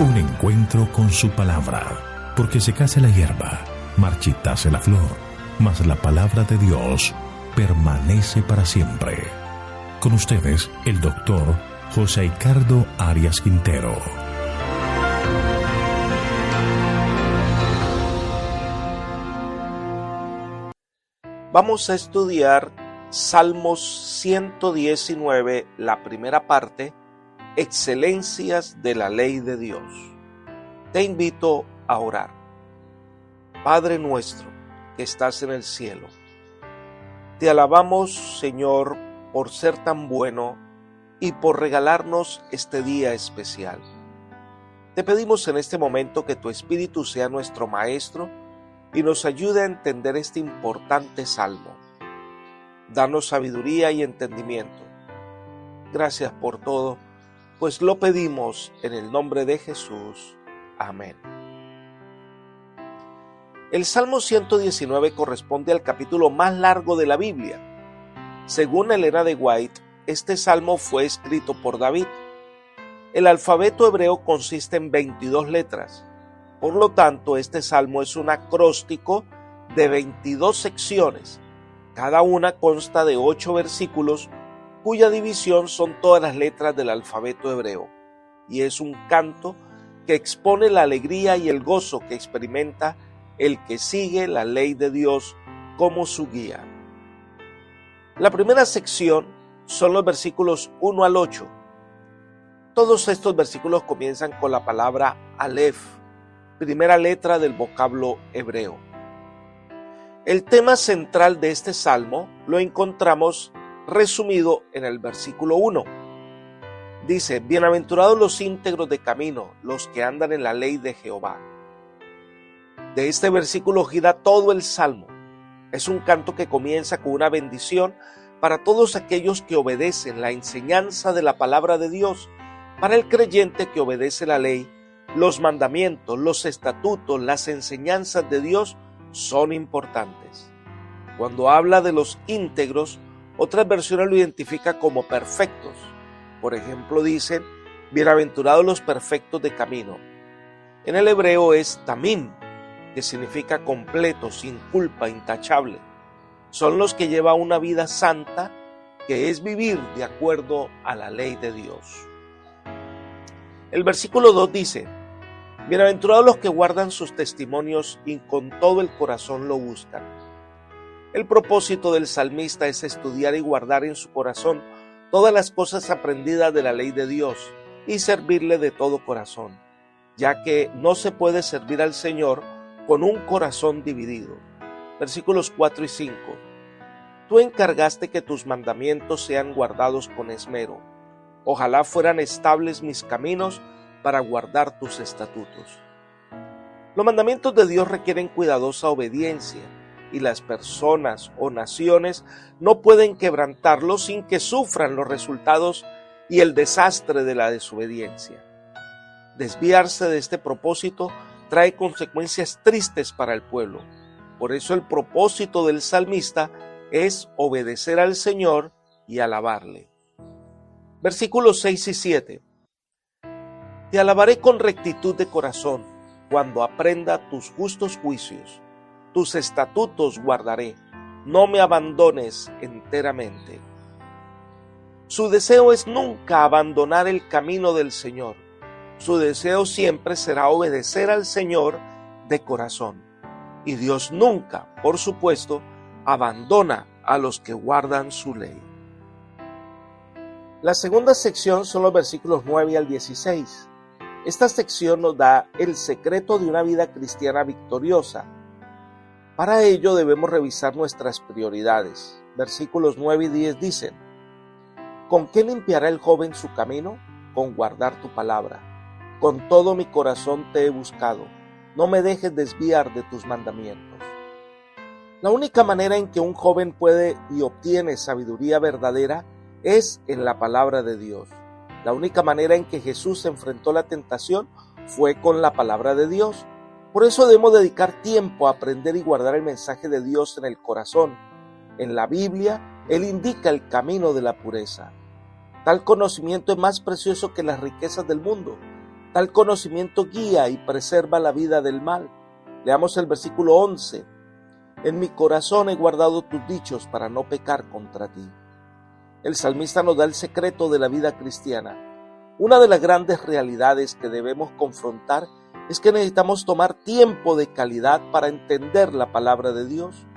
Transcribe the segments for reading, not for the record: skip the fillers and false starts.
Un encuentro con su palabra, porque secase la hierba, marchitase la flor, mas la palabra de Dios permanece para siempre. Con ustedes, el doctor José Ricardo Arias Quintero. Vamos a estudiar Salmos 119, la primera parte, Excelencias de la ley de Dios. Te invito a orar. Padre nuestro que estás en el cielo, te alabamos, Señor, por ser tan bueno y por regalarnos este día especial. Te pedimos en este momento que tu Espíritu sea nuestro Maestro y nos ayude a entender este importante salmo. Danos sabiduría y entendimiento. Gracias por todo, pues lo pedimos en el nombre de Jesús. Amén. El Salmo 119 corresponde al capítulo más largo de la Biblia. Según Elena de White, este salmo fue escrito por David. El alfabeto hebreo consiste en 22 letras. Por lo tanto, este salmo es un acróstico de 22 secciones. Cada una consta de 8 versículos, cuya división son todas las letras del alfabeto hebreo, y es un canto que expone la alegría y el gozo que experimenta el que sigue la ley de Dios como su guía. La primera sección son los versículos 1 al 8. Todos estos versículos comienzan con la palabra Aleph, primera letra del vocablo hebreo. El tema central de este salmo lo encontramos resumido en el versículo 1. Dice: bienaventurados los íntegros de camino, los que andan en la ley de Jehová. De este versículo gira todo el salmo. Es un canto que comienza con una bendición para todos aquellos que obedecen la enseñanza de la palabra de Dios. Para el creyente que obedece la ley, los mandamientos, los estatutos, las enseñanzas de Dios son importantes. Cuando habla de los íntegros, otras versiones lo identifican como perfectos. Por ejemplo, dicen: bienaventurados los perfectos de camino. En el hebreo es tamim, que significa completo, sin culpa, intachable. Son los que llevan una vida santa, que es vivir de acuerdo a la ley de Dios. El versículo 2 dice: bienaventurados los que guardan sus testimonios y con todo el corazón lo buscan. El propósito del salmista es estudiar y guardar en su corazón todas las cosas aprendidas de la ley de Dios y servirle de todo corazón, ya que no se puede servir al Señor con un corazón dividido. Versículos 4 y 5. Tú encargaste que tus mandamientos sean guardados con esmero. Ojalá fueran estables mis caminos para guardar tus estatutos. Los mandamientos de Dios requieren cuidadosa obediencia, y las personas o naciones no pueden quebrantarlos sin que sufran los resultados y el desastre de la desobediencia. Desviarse de este propósito trae consecuencias tristes para el pueblo. Por eso el propósito del salmista es obedecer al Señor y alabarle. Versículos 6 y 7. Te alabaré con rectitud de corazón, cuando aprenda tus justos juicios. Tus estatutos guardaré, no me abandones enteramente. Su deseo es nunca abandonar el camino del Señor. Su deseo siempre será obedecer al Señor de corazón. Y Dios nunca, por supuesto, abandona a los que guardan su ley. La segunda sección son los versículos 9 al 16. Esta sección nos da el secreto de una vida cristiana victoriosa. Para ello debemos revisar nuestras prioridades. Versículos 9 y 10 dicen: ¿con qué limpiará el joven su camino? Con guardar tu palabra. Con todo mi corazón te he buscado. No me dejes desviar de tus mandamientos. La única manera en que un joven puede y obtiene sabiduría verdadera es en la palabra de Dios. La única manera en que Jesús enfrentó la tentación fue con la palabra de Dios. Por eso debemos dedicar tiempo a aprender y guardar el mensaje de Dios en el corazón. En la Biblia, Él indica el camino de la pureza. Tal conocimiento es más precioso que las riquezas del mundo. Tal conocimiento guía y preserva la vida del mal. Leamos el versículo 11. En mi corazón he guardado tus dichos para no pecar contra ti. El salmista nos da el secreto de la vida cristiana. Una de las grandes realidades que debemos confrontar es que necesitamos tomar tiempo de calidad para entender la palabra de Dios.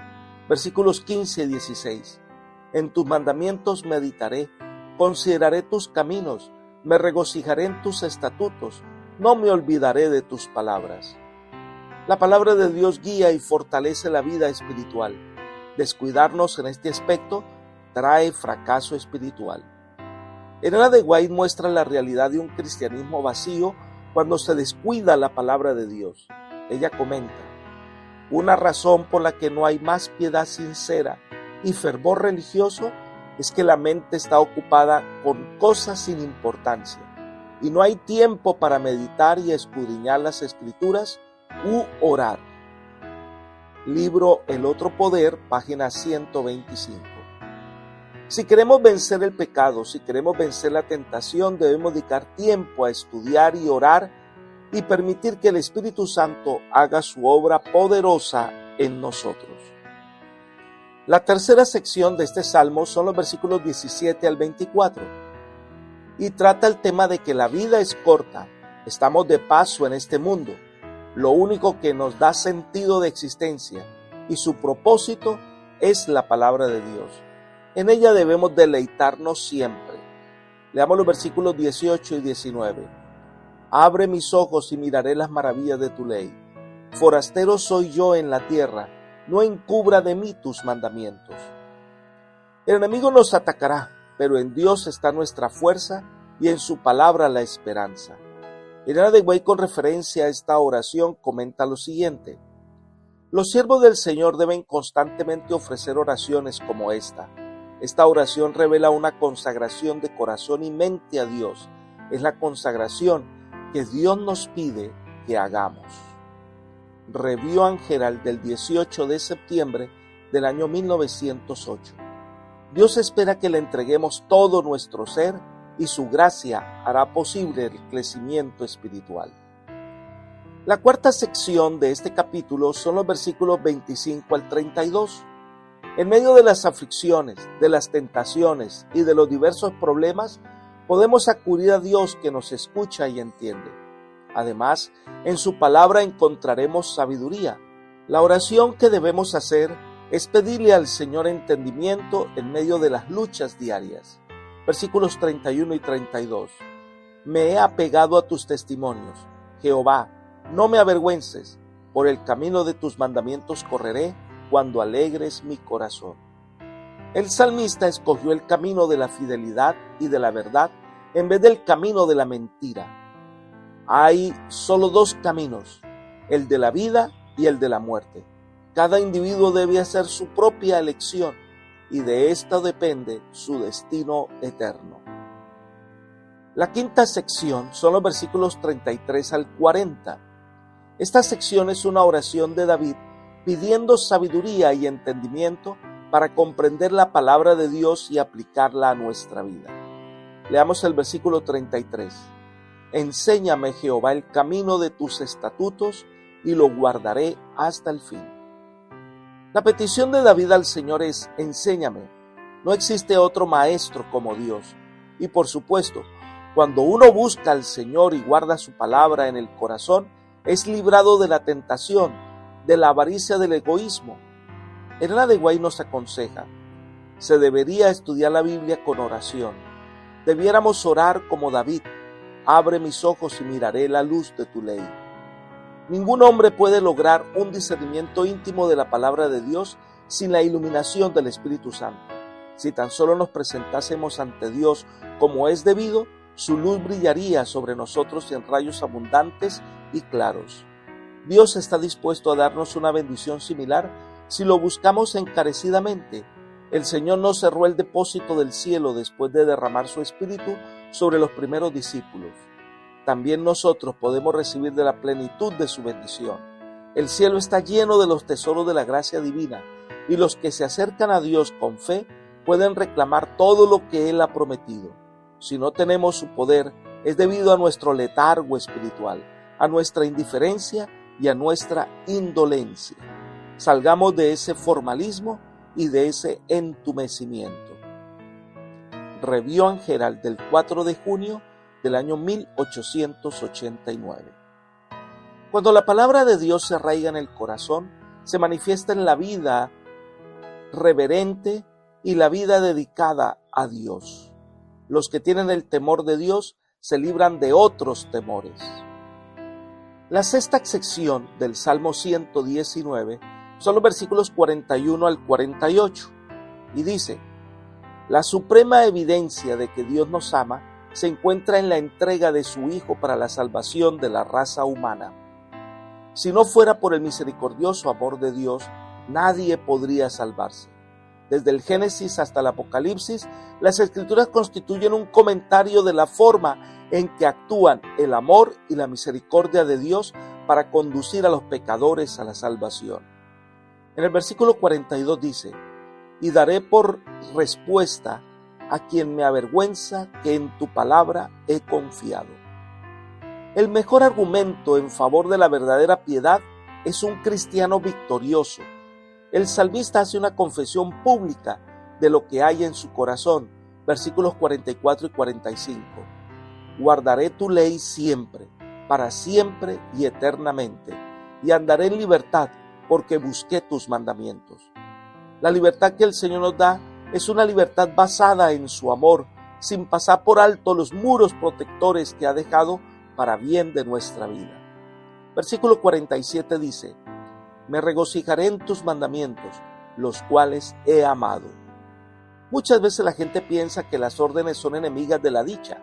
Versículos 15 y 16. En tus mandamientos meditaré, consideraré tus caminos, me regocijaré en tus estatutos, no me olvidaré de tus palabras. La palabra de Dios guía y fortalece la vida espiritual. Descuidarnos en este aspecto trae fracaso espiritual. Elena de White muestra la realidad de un cristianismo vacío cuando se descuida la palabra de Dios. Ella comenta: una razón por la que no hay más piedad sincera y fervor religioso es que la mente está ocupada con cosas sin importancia y no hay tiempo para meditar y escudriñar las Escrituras u orar. Libro El Otro Poder, página 125. Si queremos vencer el pecado, si queremos vencer la tentación, debemos dedicar tiempo a estudiar y orar y permitir que el Espíritu Santo haga su obra poderosa en nosotros. La tercera sección de este salmo son los versículos 17 al 24 y trata el tema de que la vida es corta, estamos de paso en este mundo. Lo único que nos da sentido de existencia y su propósito es la palabra de Dios. En ella debemos deleitarnos siempre. Leamos los versículos 18 y 19. Abre mis ojos y miraré las maravillas de tu ley. Forastero soy yo en la tierra, no encubra de mí tus mandamientos. El enemigo nos atacará, pero en Dios está nuestra fuerza y en su palabra la esperanza. Elena de White, con referencia a esta oración, comenta lo siguiente: los siervos del Señor deben constantemente ofrecer oraciones como esta. Esta oración revela una consagración de corazón y mente a Dios. Es la consagración que Dios nos pide que hagamos. Review and Herald del 18 de septiembre del año 1908. Dios espera que le entreguemos todo nuestro ser y su gracia hará posible el crecimiento espiritual. La cuarta sección de este capítulo son los versículos 25 al 32. En medio de las aflicciones, de las tentaciones y de los diversos problemas, podemos acudir a Dios que nos escucha y entiende. Además, en su palabra encontraremos sabiduría. La oración que debemos hacer es pedirle al Señor entendimiento en medio de las luchas diarias. Versículos 31 y 32. Me he apegado a tus testimonios. Jehová, no me avergüences. Por el camino de tus mandamientos correré cuando alegres mi corazón. El salmista escogió el camino de la fidelidad y de la verdad en vez del camino de la mentira. Hay solo dos caminos, el de la vida y el de la muerte. Cada individuo debe hacer su propia elección y de esta depende su destino eterno. La quinta sección son los versículos 33 al 40. Esta sección es una oración de David pidiendo sabiduría y entendimiento para comprender la palabra de Dios y aplicarla a nuestra vida. Leamos el versículo 33. Enséñame, Jehová, el camino de tus estatutos y lo guardaré hasta el fin. La petición de David al Señor es: enséñame. No existe otro maestro como Dios. Y por supuesto, cuando uno busca al Señor y guarda su palabra en el corazón, es librado de la tentación, de la avaricia, del egoísmo. Elena de White nos aconseja: se debería estudiar la Biblia con oración. Debiéramos orar como David: abre mis ojos y miraré la luz de tu ley. Ningún hombre puede lograr un discernimiento íntimo de la palabra de Dios sin la iluminación del Espíritu Santo. Si tan solo nos presentásemos ante Dios como es debido, su luz brillaría sobre nosotros en rayos abundantes y claros. Dios está dispuesto a darnos una bendición similar si lo buscamos encarecidamente. El Señor no cerró el depósito del cielo después de derramar su Espíritu sobre los primeros discípulos. También nosotros podemos recibir de la plenitud de su bendición. El cielo está lleno de los tesoros de la gracia divina, y los que se acercan a Dios con fe pueden reclamar todo lo que Él ha prometido. Si no tenemos su poder, es debido a nuestro letargo espiritual, a nuestra indiferencia y a nuestra indolencia. Salgamos de ese formalismo y de ese entumecimiento. Review and Herald del 4 de junio del año 1889. Cuando la palabra de Dios se arraiga en el corazón, se manifiesta en la vida reverente y la vida dedicada a Dios. Los que tienen el temor de Dios se libran de otros temores. La sexta sección del Salmo 119 son los versículos 41 al 48 y dice: la suprema evidencia de que Dios nos ama se encuentra en la entrega de su Hijo para la salvación de la raza humana. Si no fuera por el misericordioso amor de Dios, nadie podría salvarse. Desde el Génesis hasta el Apocalipsis, las Escrituras constituyen un comentario de la forma en que actúan el amor y la misericordia de Dios para conducir a los pecadores a la salvación. En el versículo 42 dice: y daré por respuesta a quien me avergüenza que en tu palabra he confiado. El mejor argumento en favor de la verdadera piedad es un cristiano victorioso. El salmista hace una confesión pública de lo que hay en su corazón, versículos 44 y 45. Guardaré tu ley siempre, para siempre y eternamente, y andaré en libertad, porque busqué tus mandamientos. La libertad que el Señor nos da es una libertad basada en su amor, sin pasar por alto los muros protectores que ha dejado para bien de nuestra vida. Versículo 47 dice: me regocijaré en tus mandamientos, los cuales he amado. Muchas veces la gente piensa que las órdenes son enemigas de la dicha,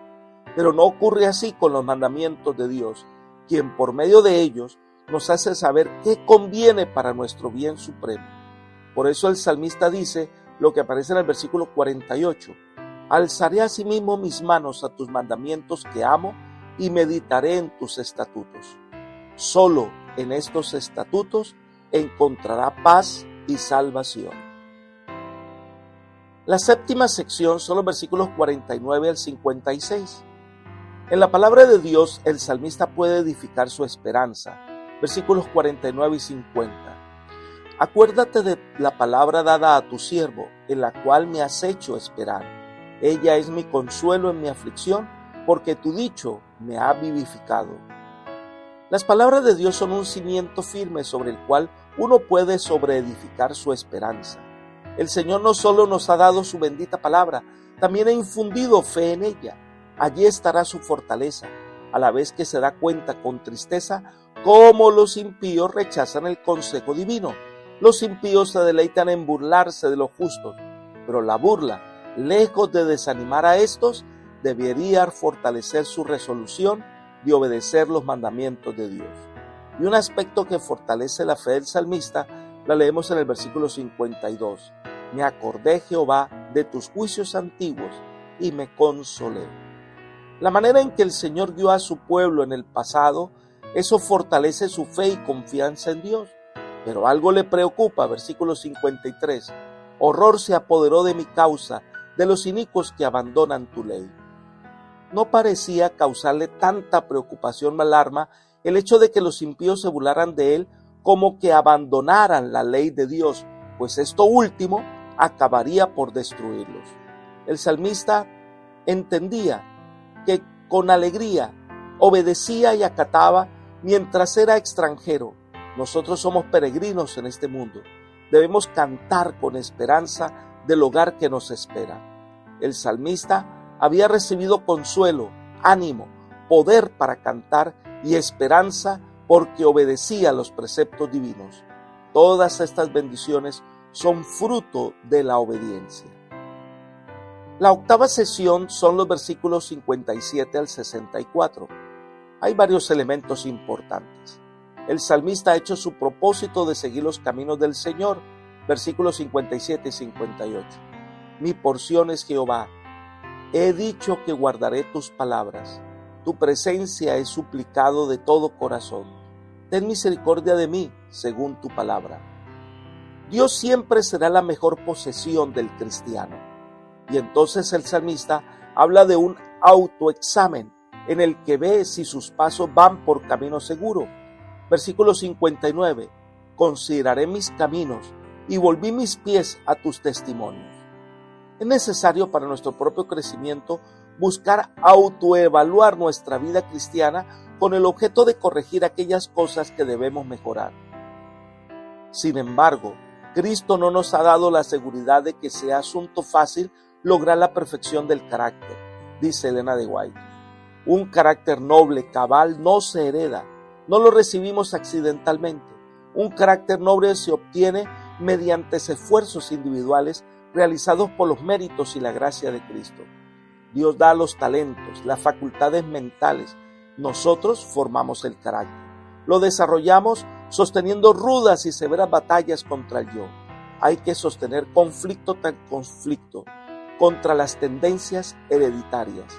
pero no ocurre así con los mandamientos de Dios, quien por medio de ellos nos hace saber qué conviene para nuestro bien supremo. Por eso el salmista dice lo que aparece en el versículo 48: alzaré asimismo mis manos a tus mandamientos que amo y meditaré en tus estatutos. Solo en estos estatutos encontrará paz y salvación. La séptima sección son los versículos 49 al 56. En la palabra de Dios, el salmista puede edificar su esperanza. Versículos 49 y 50. Acuérdate de la palabra dada a tu siervo, en la cual me has hecho esperar. Ella es mi consuelo en mi aflicción, porque tu dicho me ha vivificado. Las palabras de Dios son un cimiento firme sobre el cual uno puede sobreedificar su esperanza. El Señor no solo nos ha dado su bendita palabra, también ha infundido fe en ella. Allí estará su fortaleza, a la vez que se da cuenta con tristeza cómo los impíos rechazan el consejo divino. Los impíos se deleitan en burlarse de los justos, pero la burla, lejos de desanimar a estos, debería fortalecer su resolución de obedecer los mandamientos de Dios. Y un aspecto que fortalece la fe del salmista la leemos en el versículo 52. Me acordé, Jehová, de tus juicios antiguos y me consolé. La manera en que el Señor guió a su pueblo en el pasado, eso fortalece su fe y confianza en Dios. Pero algo le preocupa, versículo 53. Horror se apoderó de mi causa, de los inicuos que abandonan tu ley. No parecía causarle tanta preocupación o alarma el hecho de que los impíos se burlaran de él como que abandonaran la ley de Dios, pues esto último acabaría por destruirlos. El salmista entendía que con alegría obedecía y acataba mientras era extranjero. Nosotros somos peregrinos en este mundo. Debemos cantar con esperanza del hogar que nos espera. El salmista había recibido consuelo, ánimo, poder para cantar y esperanza porque obedecía los preceptos divinos. Todas estas bendiciones son fruto de la obediencia. La octava sesión son los versículos 57 al 64. Hay varios elementos importantes. El salmista ha hecho su propósito de seguir los caminos del Señor, versículos 57 y 58. Mi porción es Jehová. He dicho que guardaré tus palabras. Tu presencia he suplicado de todo corazón. Ten misericordia de mí, según tu palabra. Dios siempre será la mejor posesión del cristiano. Y entonces el salmista habla de un autoexamen. en el que ve si sus pasos van por camino seguro. Versículo 59. Consideraré mis caminos y volví mis pies a tus testimonios. Es necesario para nuestro propio crecimiento buscar autoevaluar nuestra vida cristiana con el objeto de corregir aquellas cosas que debemos mejorar. Sin embargo, Cristo no nos ha dado la seguridad de que sea asunto fácil lograr la perfección del carácter, dice Elena de White. Un carácter noble, cabal, no se hereda, no lo recibimos accidentalmente. Un carácter noble se obtiene mediante esfuerzos individuales realizados por los méritos y la gracia de Cristo. Dios da los talentos, las facultades mentales. Nosotros formamos el carácter. Lo desarrollamos sosteniendo rudas y severas batallas contra el yo. Hay que sostener conflicto tras conflicto contra las tendencias hereditarias.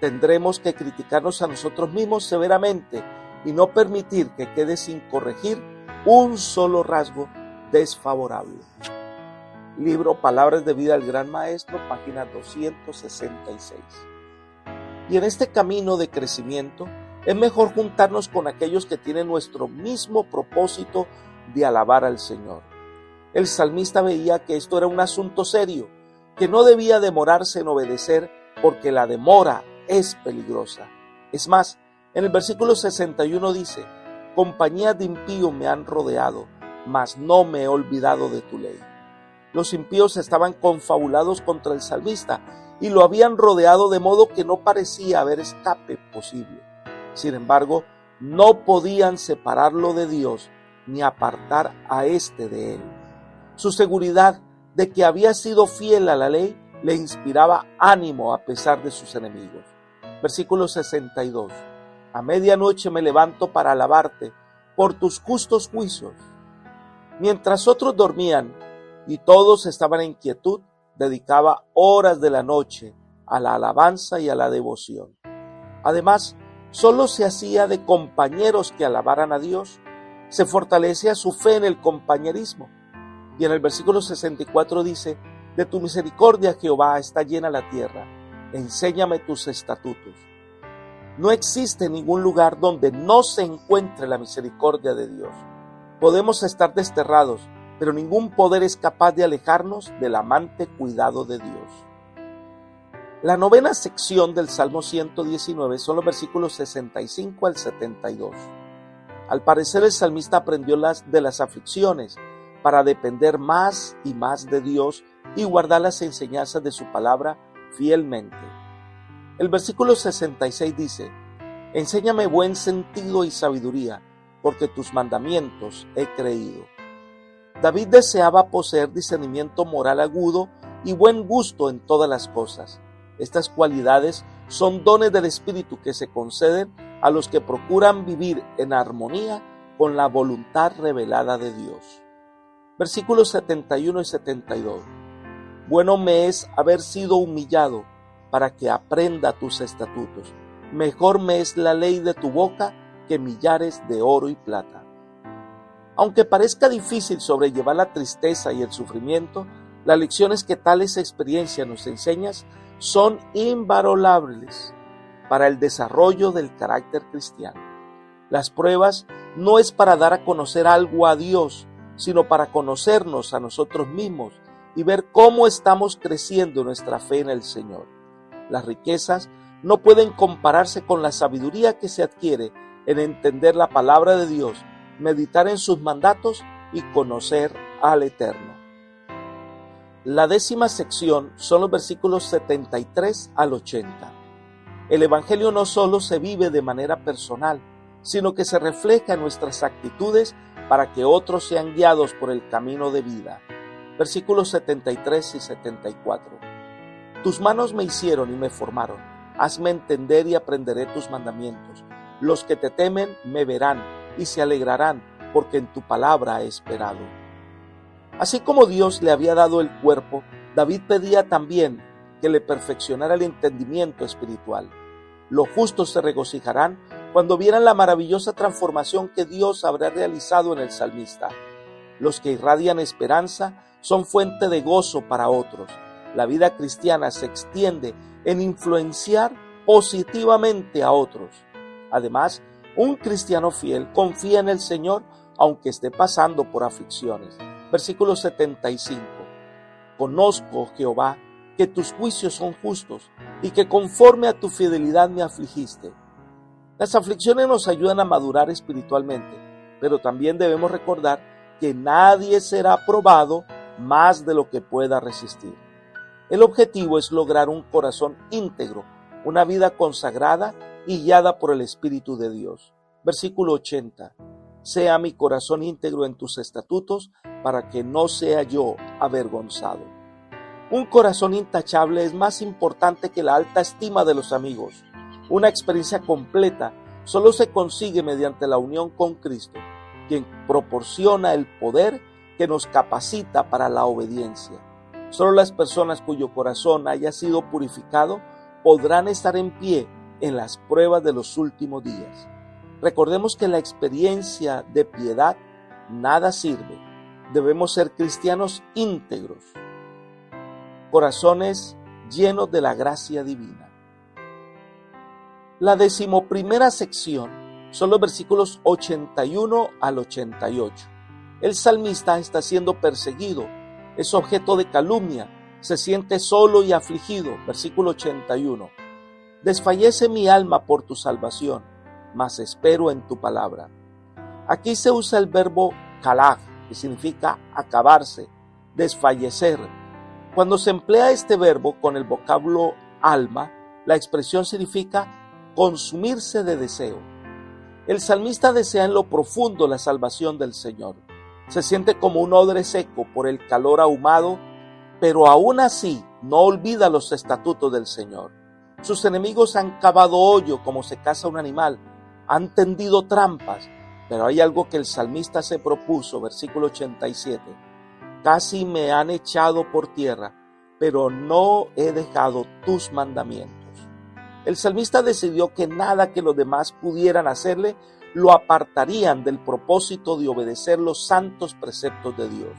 Tendremos que criticarnos a nosotros mismos severamente y no permitir que quede sin corregir un solo rasgo desfavorable. Libro Palabras de Vida del Gran Maestro, página 266. Y en este camino de crecimiento es mejor juntarnos con aquellos que tienen nuestro mismo propósito de alabar al Señor. El salmista veía que esto era un asunto serio, que no debía demorarse en obedecer porque la demora es peligrosa. Es más, en el versículo 61 dice: compañías de impíos me han rodeado, mas no me he olvidado de tu ley. Los impíos estaban confabulados contra el salmista y lo habían rodeado de modo que no parecía haber escape posible. Sin embargo, no podían separarlo de Dios ni apartar a éste de él. Su seguridad de que había sido fiel a la ley le inspiraba ánimo a pesar de sus enemigos. Versículo 62. A medianoche me levanto para alabarte por tus justos juicios. Mientras otros dormían y todos estaban en quietud, dedicaba horas de la noche a la alabanza y a la devoción. Además, solo se hacía de compañeros que alabaran a Dios. Se fortalecía su fe en el compañerismo. Y en el versículo 64 dice: de tu misericordia, Jehová, está llena la tierra. Enséñame tus estatutos. No existe ningún lugar donde no se encuentre la misericordia de Dios. Podemos estar desterrados, pero ningún poder es capaz de alejarnos del amante cuidado de Dios. La novena sección del Salmo 119 son los versículos 65 al 72. Al parecer el salmista aprendió de las aflicciones para depender más y más de Dios y guardar las enseñanzas de su palabra fielmente. El versículo 66 dice: enséñame buen sentido y sabiduría, porque tus mandamientos he creído. David deseaba poseer discernimiento moral agudo y buen gusto en todas las cosas. Estas cualidades son dones del Espíritu que se conceden a los que procuran vivir en armonía con la voluntad revelada de Dios. Versículos 71 y 72. Bueno me es haber sido humillado para que aprenda tus estatutos. Mejor me es la ley de tu boca que millares de oro y plata. Aunque parezca difícil sobrellevar la tristeza y el sufrimiento, las lecciones que tales experiencias nos enseñan son invalorables para el desarrollo del carácter cristiano. Las pruebas no es para dar a conocer algo a Dios, sino para conocernos a nosotros mismos y ver cómo estamos creciendo nuestra fe en el Señor. Las riquezas no pueden compararse con la sabiduría que se adquiere en entender la palabra de Dios, meditar en sus mandatos y conocer al Eterno. La 10ª sección son los versículos 73 al 80. El Evangelio no solo se vive de manera personal, sino que se refleja en nuestras actitudes para que otros sean guiados por el camino de vida. Versículos 73 y 74. Tus manos me hicieron y me formaron. Hazme entender y aprenderé tus mandamientos. Los que te temen me verán y se alegrarán, porque en tu palabra he esperado. Así como Dios le había dado el cuerpo, David pedía también que le perfeccionara el entendimiento espiritual. Los justos se regocijarán cuando vieran la maravillosa transformación que Dios habrá realizado en el salmista. Los que irradian esperanza son fuente de gozo para otros. La vida cristiana se extiende en influenciar positivamente a otros. Además, un cristiano fiel confía en el Señor aunque esté pasando por aflicciones. Versículo 75. Conozco, Jehová, que tus juicios son justos y que conforme a tu fidelidad me afligiste. Las aflicciones nos ayudan a madurar espiritualmente, pero también debemos recordar que nadie será probado más de lo que pueda resistir. El objetivo es lograr un corazón íntegro, una vida consagrada y guiada por el Espíritu de Dios. Versículo 80. Sea mi corazón íntegro en tus estatutos, para que no sea yo avergonzado. Un corazón intachable es más importante que la alta estima de los amigos. Una experiencia completa solo se consigue mediante la unión con Cristo, quien proporciona el poder que nos capacita para la obediencia. Solo las personas cuyo corazón haya sido purificado podrán estar en pie en las pruebas de los últimos días. Recordemos que la experiencia de piedad nada sirve. Debemos ser cristianos íntegros, corazones llenos de la gracia divina. La 11ª sección son los versículos 81 al 88. El salmista está siendo perseguido, es objeto de calumnia, se siente solo y afligido. Versículo 81. Desfallece mi alma por tu salvación, mas espero en tu palabra. Aquí se usa el verbo kalaj, que significa acabarse, desfallecer. Cuando se emplea este verbo con el vocablo alma, la expresión significa consumirse de deseo. El salmista desea en lo profundo la salvación del Señor. Se siente como un odre seco por el calor ahumado, pero aún así no olvida los estatutos del Señor. Sus enemigos han cavado hoyo como se caza un animal, han tendido trampas, pero hay algo que el salmista se propuso. Versículo 87. Casi me han echado por tierra, pero no he dejado tus mandamientos. El salmista decidió que nada que los demás pudieran hacerle lo apartarían del propósito de obedecer los santos preceptos de Dios.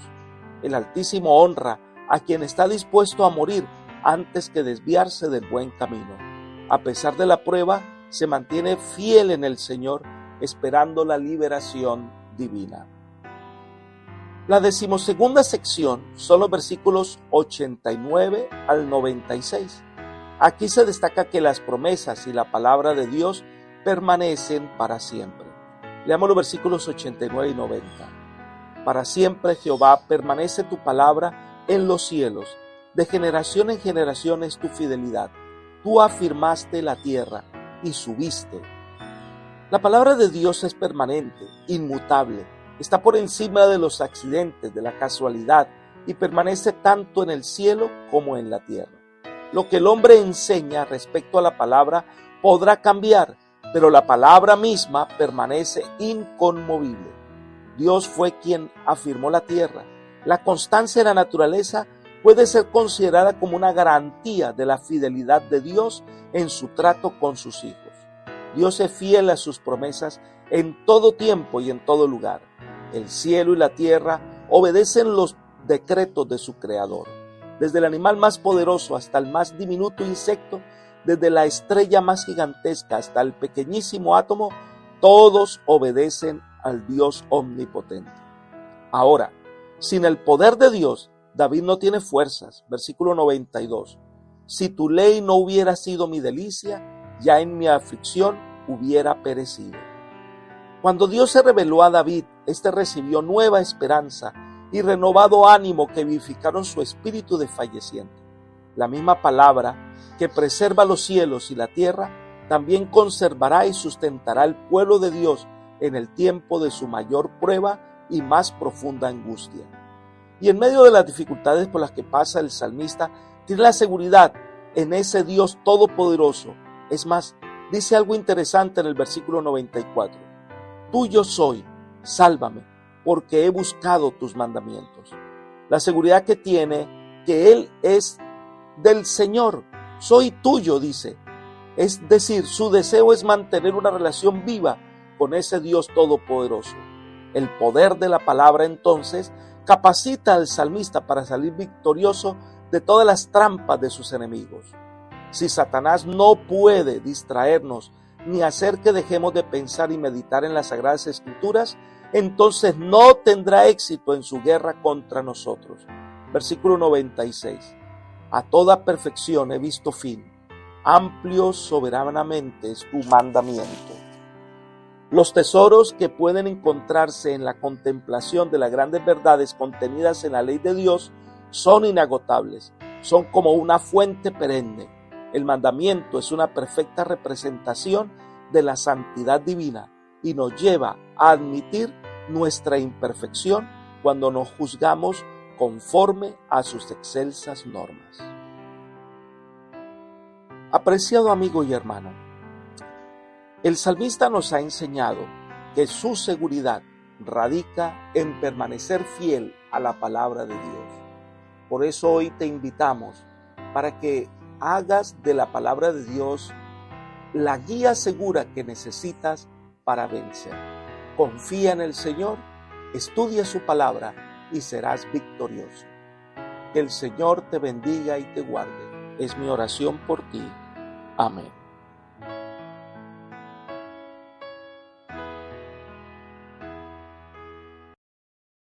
El Altísimo honra a quien está dispuesto a morir antes que desviarse del buen camino. A pesar de la prueba, se mantiene fiel en el Señor, esperando la liberación divina. La 12ª sección son los versículos 89 al 96. Aquí se destaca que las promesas y la palabra de Dios permanecen para siempre. Leamos los versículos 89 y 90. Para siempre, Jehová, permanece tu palabra en los cielos. De generación en generación es tu fidelidad. Tú afirmaste la tierra y subiste. La palabra de Dios es permanente, inmutable. Está por encima de los accidentes, de la casualidad, y permanece tanto en el cielo como en la tierra. Lo que el hombre enseña respecto a la palabra podrá cambiar, pero la palabra misma permanece inconmovible. Dios fue quien afirmó la tierra. La constancia de la naturaleza puede ser considerada como una garantía de la fidelidad de Dios en su trato con sus hijos. Dios es fiel a sus promesas en todo tiempo y en todo lugar. El cielo y la tierra obedecen los decretos de su Creador. Desde el animal más poderoso hasta el más diminuto insecto, desde la estrella más gigantesca hasta el pequeñísimo átomo, todos obedecen al Dios omnipotente. Ahora, sin el poder de Dios, David no tiene fuerzas. Versículo 92. Si tu ley no hubiera sido mi delicia, ya en mi aflicción hubiera perecido. Cuando Dios se reveló a David, éste recibió nueva esperanza y renovado ánimo que vivificaron su espíritu desfalleciente. La misma palabra que preserva los cielos y la tierra, también conservará y sustentará al pueblo de Dios en el tiempo de su mayor prueba y más profunda angustia. Y en medio de las dificultades por las que pasa el salmista, tiene la seguridad en ese Dios todopoderoso. Es más, dice algo interesante en el versículo 94. Tuyo soy, sálvame, porque he buscado tus mandamientos. La seguridad que tiene, que Él es del Señor. Soy tuyo, dice. Es decir, su deseo es mantener una relación viva con ese Dios todopoderoso. El poder de la palabra, entonces, capacita al salmista para salir victorioso de todas las trampas de sus enemigos. Si Satanás no puede distraernos ni hacer que dejemos de pensar y meditar en las Sagradas Escrituras, entonces no tendrá éxito en su guerra contra nosotros. Versículo 96. A toda perfección he visto fin, amplio soberanamente es tu mandamiento. Los tesoros que pueden encontrarse en la contemplación de las grandes verdades contenidas en la ley de Dios son inagotables, son como una fuente perenne. El mandamiento es una perfecta representación de la santidad divina y nos lleva a admitir nuestra imperfección cuando nos juzgamos conforme a sus excelsas normas. Apreciado amigo y hermano, el salmista nos ha enseñado que su seguridad radica en permanecer fiel a la palabra de Dios. Por eso hoy te invitamos para que hagas de la palabra de Dios la guía segura que necesitas para vencer. Confía en el Señor, estudia su palabra y serás victorioso. Que el Señor te bendiga y te guarde. Es mi oración por ti. Amén.